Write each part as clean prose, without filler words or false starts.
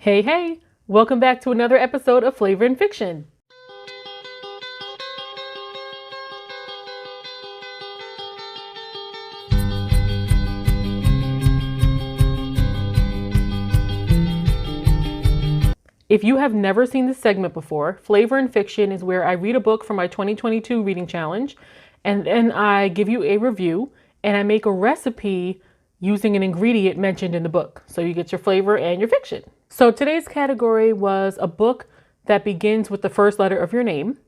Hey, hey, welcome back to another episode of Flavor and Fiction. If you have never seen this segment before, Flavor and Fiction is where I read a book from my 2022 reading challenge, and then I give you a review, and I make a recipe using an ingredient mentioned in the book. So you get your flavor and your fiction. So today's category was a book that begins with the first letter of your name.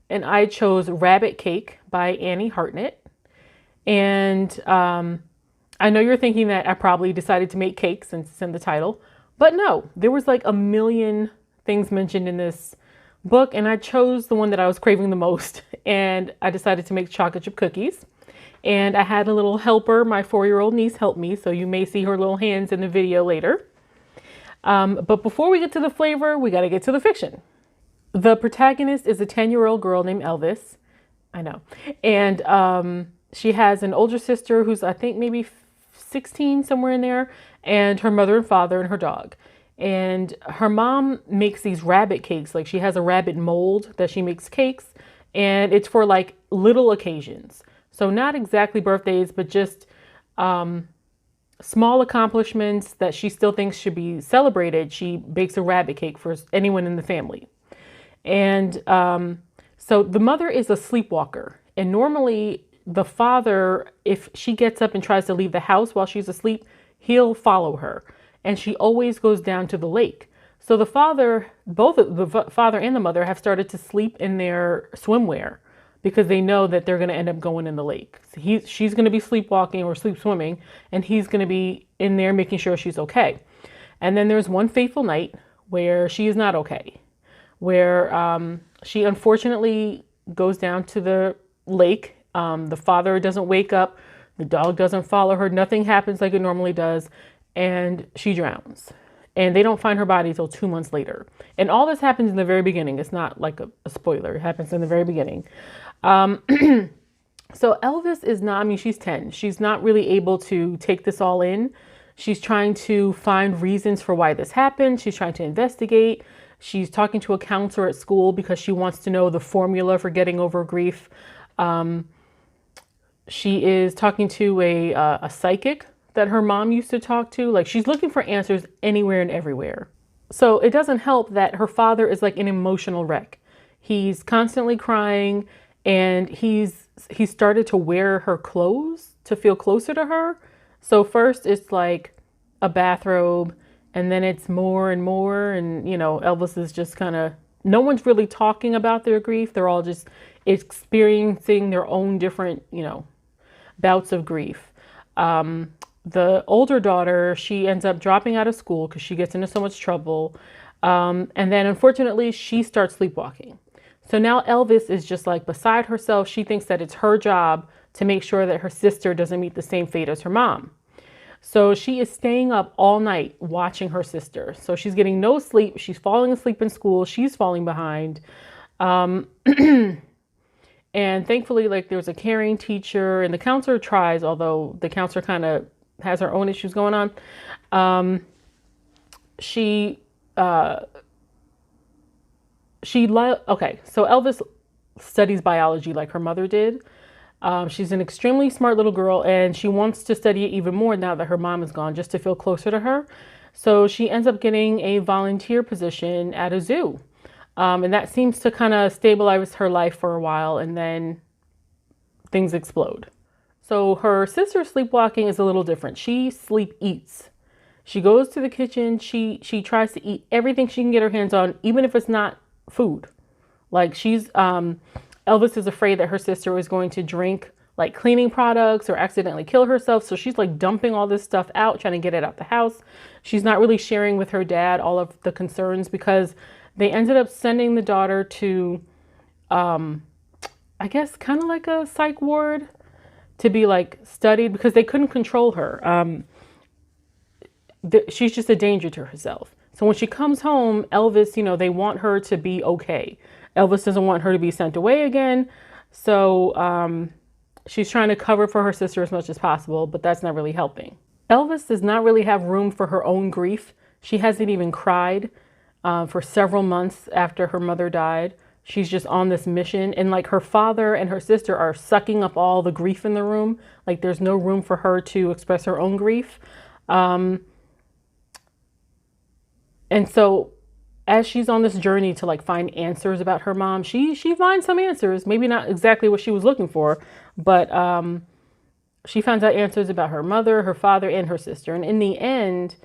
And I chose Rabbit Cake by Annie Hartnett. And I know you're thinking that I probably decided to make cakes since it's in the title. But no, there was like a million things mentioned in this book. And I chose the one that I was craving the most. And I decided to make chocolate chip cookies. And I had a little helper. My 4-year-old niece helped me. So you may see her little hands in the video later. But before we get to the flavor, we got to get to the fiction. The protagonist is a 10-year-old girl named Elvis. I know. And she has an older sister who's, I think, maybe 16, somewhere in there, and her mother and father and her dog. And her mom makes these rabbit cakes. Like, she has a rabbit mold that she makes cakes, and it's for like little occasions. So not exactly birthdays, but just small accomplishments that she still thinks should be celebrated. She bakes a rabbit cake for anyone in the family. And so the mother is a sleepwalker. And normally the father, if she gets up and tries to leave the house while she's asleep, he'll follow her. And she always goes down to the lake. So the father, both the father and the mother have started to sleep in their swimwear, because they know that they're going to end up going in the lake. So she's going to be sleepwalking or sleep swimming, and he's going to be in there making sure she's okay. And then there's one fateful night where she is not okay, where she unfortunately goes down to the lake. The father doesn't wake up. The dog doesn't follow her. Nothing happens like it normally does. And she drowns. And they don't find her body until 2 months later. And all this happens in the very beginning. It's not like a spoiler. It happens in the very beginning. So Elvis is not, I mean, she's 10. She's not really able to take this all in. She's trying to find reasons for why this happened. She's trying to investigate. She's talking to a counselor at school because she wants to know the formula for getting over grief. She is talking to a psychic that her mom used to talk to. Like, she's looking for answers anywhere and everywhere. So it doesn't help that her father is like an emotional wreck. He's constantly crying, and he started to wear her clothes to feel closer to her. So first it's like a bathrobe, and then it's more and more. And, you know, Elvis is just kind of, no one's really talking about their grief. They're all just experiencing their own different, you know, bouts of grief. The older daughter, she ends up dropping out of school because she gets into so much trouble. And then unfortunately she starts sleepwalking. So now Elvis is just like beside herself. She thinks that it's her job to make sure that her sister doesn't meet the same fate as her mom. So she is staying up all night watching her sister. So she's getting no sleep. She's falling asleep in school. She's falling behind. And thankfully, like, there's a caring teacher, and the counselor tries, although the counselor kind of has her own issues going on. Okay, so Elvis studies biology like her mother did. She's an extremely smart little girl, and she wants to study it even more now that her mom is gone, just to feel closer to her. So she ends up getting a volunteer position at a zoo. And that seems to kind of stabilize her life for a while, and then things explode. So her sister's sleepwalking is a little different. She sleep eats. She goes to the kitchen. She tries to eat everything she can get her hands on, even if it's not food. Like, Elvis is afraid that her sister is going to drink like cleaning products or accidentally kill herself. So she's like dumping all this stuff out, trying to get it out the house. She's not really sharing with her dad all of the concerns, because they ended up sending the daughter to, I guess, kind of like a psych ward to be like studied, because they couldn't control her. She's just a danger to herself. So when she comes home, Elvis, you know, they want her to be okay. Elvis doesn't want her to be sent away again. So she's trying to cover for her sister as much as possible, but that's not really helping. Elvis does not really have room for her own grief. She hasn't even cried for several months after her mother died. She's just on this mission, and like her father and her sister are sucking up all the grief in the room. Like there's no room for her to express her own grief. And so as she's on this journey to like find answers about her mom, she finds some answers, maybe not exactly what she was looking for, but she finds out answers about her mother, her father, and her sister. And in the end,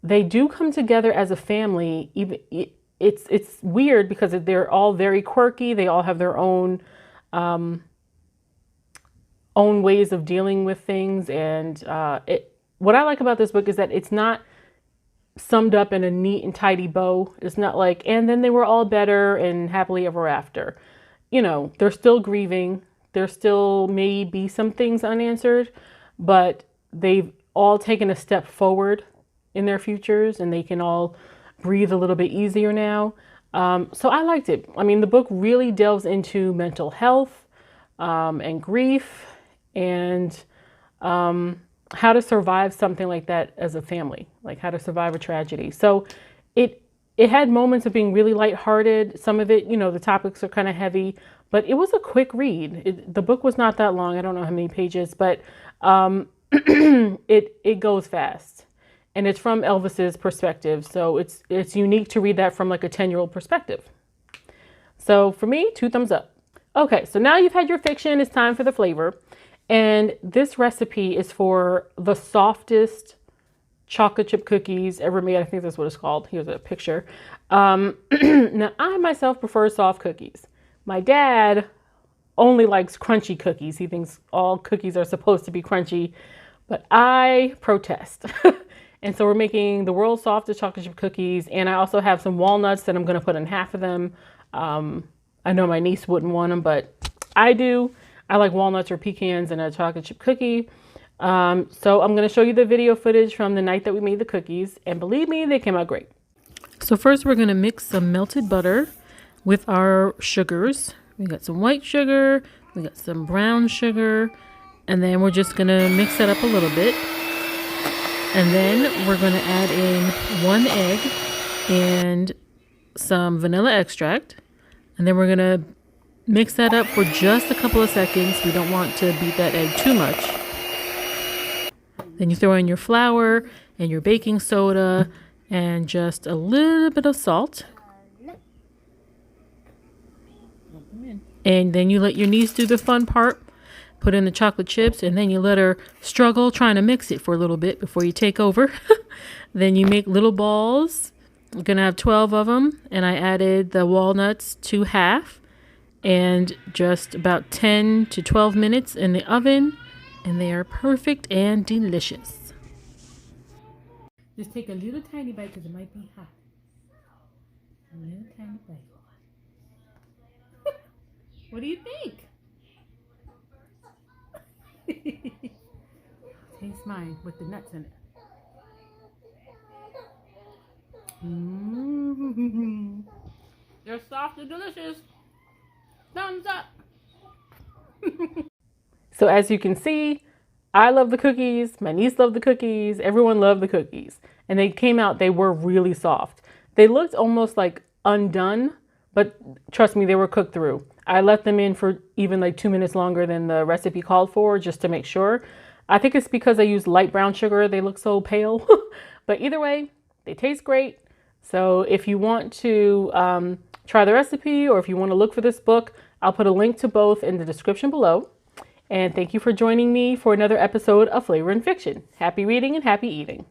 they do come together as a family. Even it's weird because they're all very quirky. They all have their own ways of dealing with things. And what I like about this book is that it's not summed up in a neat and tidy bow. It's not like, and then they were all better and happily ever after. You know, they're still grieving. There still may be some things unanswered, but they've all taken a step forward in their futures, and they can all breathe a little bit easier now. So I liked it. I mean, the book really delves into mental health and grief and how to survive something like that as a family, like how to survive a tragedy. So it had moments of being really lighthearted. Some of it, you know, the topics are kind of heavy, but it was a quick read. The book was not that long. I don't know how many pages, but it goes fast. And it's from Elvis's perspective. So it's unique to read that from like a 10-year-old perspective. So for me, 2 thumbs up. Okay, so now you've had your fiction, it's time for the flavor. And this recipe is for the softest chocolate chip cookies ever made. I think that's what it's called. Here's a picture. Now, I myself prefer soft cookies. My dad only likes crunchy cookies. He thinks all cookies are supposed to be crunchy, but I protest. And so we're making the world's softest chocolate chip cookies. And I also have some walnuts that I'm going to put in half of them. I know my niece wouldn't want them, but I do. I like walnuts or pecans in a chocolate chip cookie. So I'm going to show you the video footage from the night that we made the cookies. And believe me, they came out great. So first we're going to mix some melted butter with our sugars. We got some white sugar. We got some brown sugar. And then we're just going to mix that up a little bit. And then we're going to add in 1 egg and some vanilla extract. And then we're going to mix that up for just a couple of seconds. We don't want to beat that egg too much. Then you throw in your flour and your baking soda and just a little bit of salt. And then you let your niece do the fun part. Put in the chocolate chips, and then you let her struggle trying to mix it for a little bit before you take over. Then you make little balls. You're going to have 12 of them. And I added the walnuts to half and just about 10 to 12 minutes in the oven. And they are perfect and delicious. Just take a little tiny bite because it might be hot. A little tiny bite. What do you think? Taste mine with the nuts in it. They're soft and delicious. Thumbs up. So as you can see, I love the cookies. My niece loved the cookies. Everyone loved the cookies. And they came out, they were really soft. They looked almost like undone, but trust me, they were cooked through. I left them in for even like 2 minutes longer than the recipe called for, just to make sure. I think it's because I used light brown sugar. They look so pale. But either way, they taste great. So if you want to try the recipe, or if you want to look for this book, I'll put a link to both in the description below. And thank you for joining me for another episode of Flavor and Fiction. Happy reading and happy eating.